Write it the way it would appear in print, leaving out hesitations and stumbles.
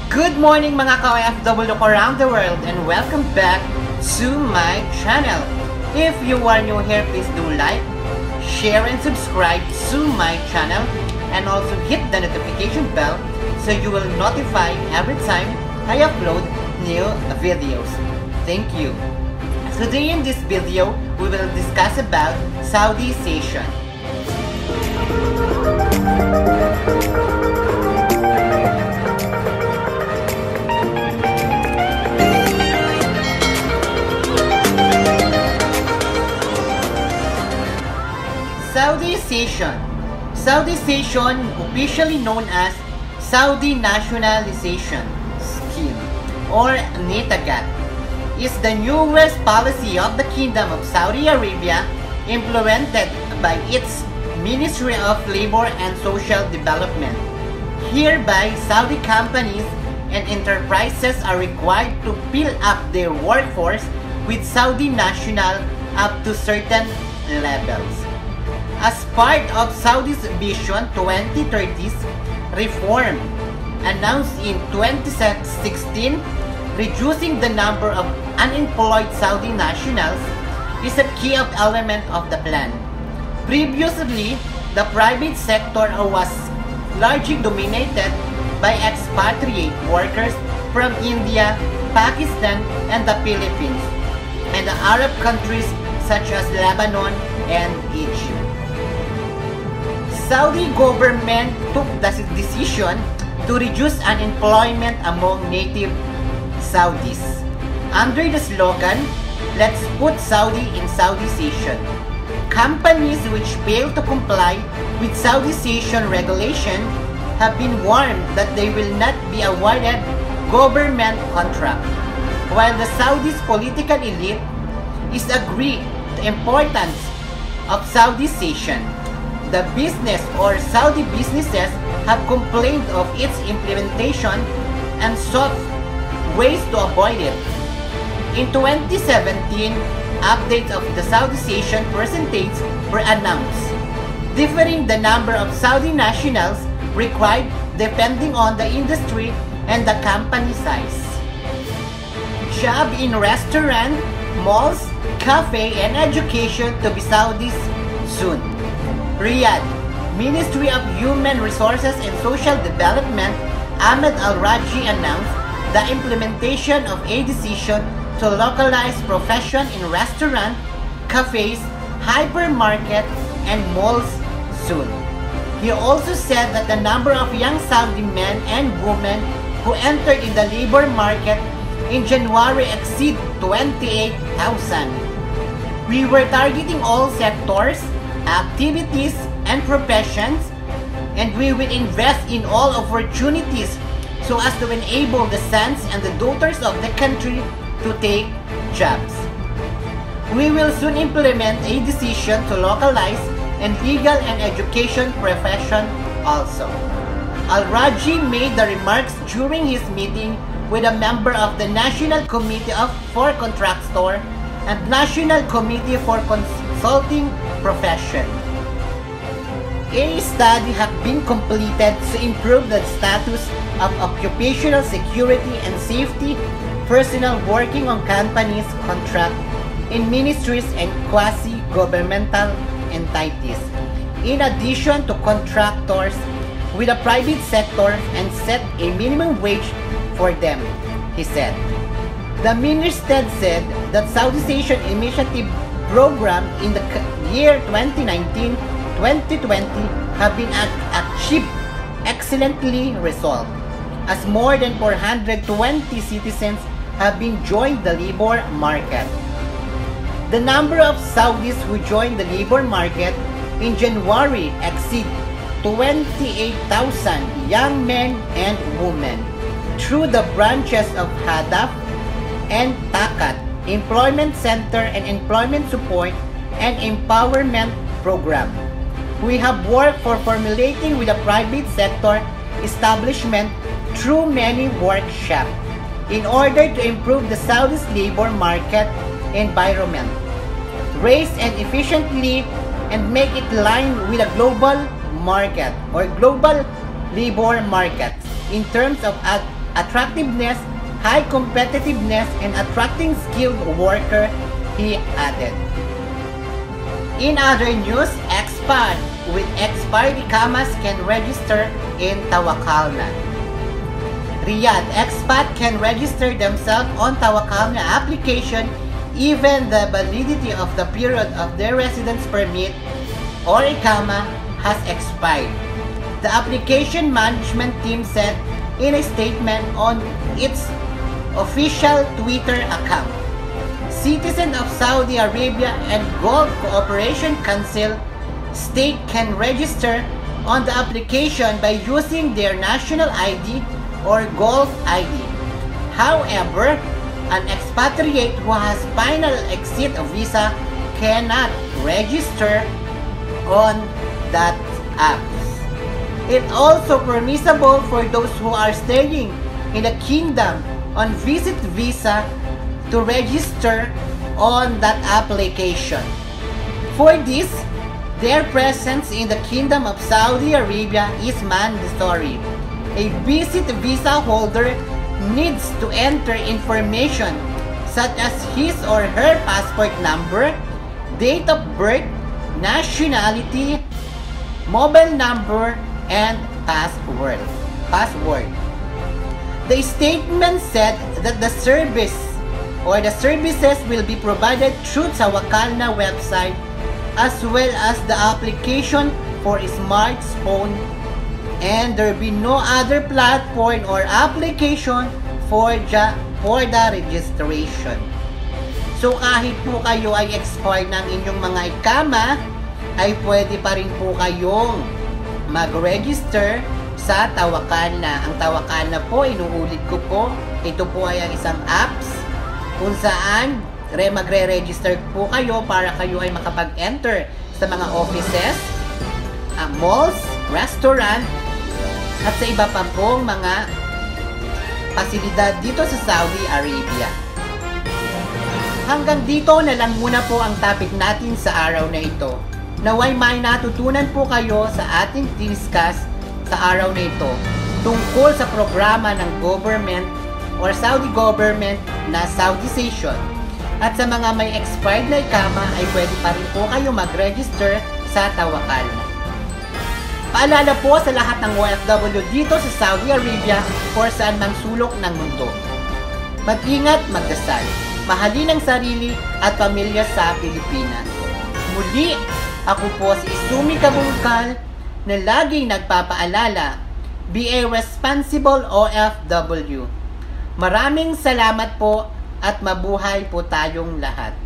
Good morning mga ka-OFW around the world and welcome back to my channel. If you are new here, please do like, share and subscribe to my channel and also hit the notification bell so you will notify every time I upload new videos. Thank you. Today in this video, we will discuss about Saudization. Saudization, officially known as Saudi Nationalization Scheme or NITAGAT, is the newest policy of the Kingdom of Saudi Arabia implemented by its Ministry of Labor and Social Development. Hereby, Saudi companies and enterprises are required to fill up their workforce with Saudi national up to certain levels. As part of Saudi's Vision 2030's reform, announced in 2016, reducing the number of unemployed Saudi nationals is a key element of the plan. Previously, the private sector was largely dominated by expatriate workers from India, Pakistan, and the Philippines, and the Arab countries such as Lebanon and Egypt. Saudi government took the decision to reduce unemployment among native Saudis under the slogan, "Let's put Saudi in Saudization." Companies which fail to comply with Saudization regulation have been warned that they will not be awarded government contract, while the Saudi's political elite is agreed to the importance of Saudization. The business or Saudi businesses have complained of its implementation and sought ways to avoid it. In 2017, updates of the Saudization percentage were announced, differing the number of Saudi nationals required depending on the industry and the company size. Job in restaurant, malls, cafe, and education to be Saudis soon. Riyadh, Ministry of Human Resources and Social Development, Ahmed Al-Raji announced the implementation of a decision to localize profession in restaurant, cafes, hypermarket, and malls soon. He also said that the number of young Saudi men and women who entered in the labor market in January exceed 28,000. We were targeting all sectors, activities, and professions, and we will invest in all opportunities so as to enable the sons and the daughters of the country to take jobs. We will soon implement a decision to localize and legal and education profession also. Al-Raji made the remarks during his meeting with a member of the National Committee for Contractor and National Committee for Consulting Profession. A study has been completed to improve the status of occupational security and safety personnel working on companies' contract in ministries and quasi-governmental entities, in addition to contractors with the private sector, and set a minimum wage for them, he said. The minister said that Saudization Initiative program in the year 2019-2020 have been achieved excellently resolved, as more than 420 citizens have been joined the labor market. The number of Saudis who joined the labor market in January exceed 28,000 young men and women through the branches of Hadaf and Takat, Employment Center and Employment Support and Empowerment Program. We have worked for formulating with the private sector establishment through many workshops in order to improve the Saudi's labor market environment, raise and efficiently and make it line with a global market or global labor markets in terms of attractiveness, high competitiveness, and attracting skilled worker, he added. In other news, expat with expired ikamas can register in Tawakalna. Riyadh, expat can register themselves on Tawakalna application even the validity of the period of their residence permit or ikama has expired. The application management team said in a statement on its official Twitter account. Citizens of Saudi Arabia and Gulf Cooperation Council state can register on the application by using their national ID or Gulf ID. However, an expatriate who has final exit visa cannot register on that app. It's also permissible for those who are staying in the kingdom on visit visa to register on that application. For this, their presence in the Kingdom of Saudi Arabia is mandatory. A visit visa holder needs to enter information such as his or her passport number, date of birth, nationality, mobile number, and password. The statement said that the service or the services will be provided through Tawakalna website as well as the application for smartphone, and there will be no other platform or application for the registration. So kahit po kayo ay expired ng inyong mga ikama, ay pwede pa rin po kayong mag-register sa Tawakalna. Ang Tawakalna po, inuulit ko po, ito po ay ang isang apps kung saan magre-register po kayo para kayo ay makapag-enter sa mga offices, malls, restaurant, at sa iba pa pong mga pasilidad dito sa Saudi Arabia. Hanggang dito na lang muna po ang topic natin sa araw na ito. Naway may natutunan po kayo sa ating discuss sa araw na ito tungkol sa programa ng government or Saudi government na Saudization. At sa mga may expired na ikama ay pwede pa rin po kayo mag-register sa Tawakalna. Paalala po sa lahat ng OFW dito sa Saudi Arabia or saan mang sulok ng mundo. Mag-ingat, magdasal, mahalin ang sarili at pamilya sa Pilipinas. Muli, ako po si Isumi Kabungkal na laging nagpapaalala, be a responsible OFW. Maraming salamat po at mabuhay po tayong lahat.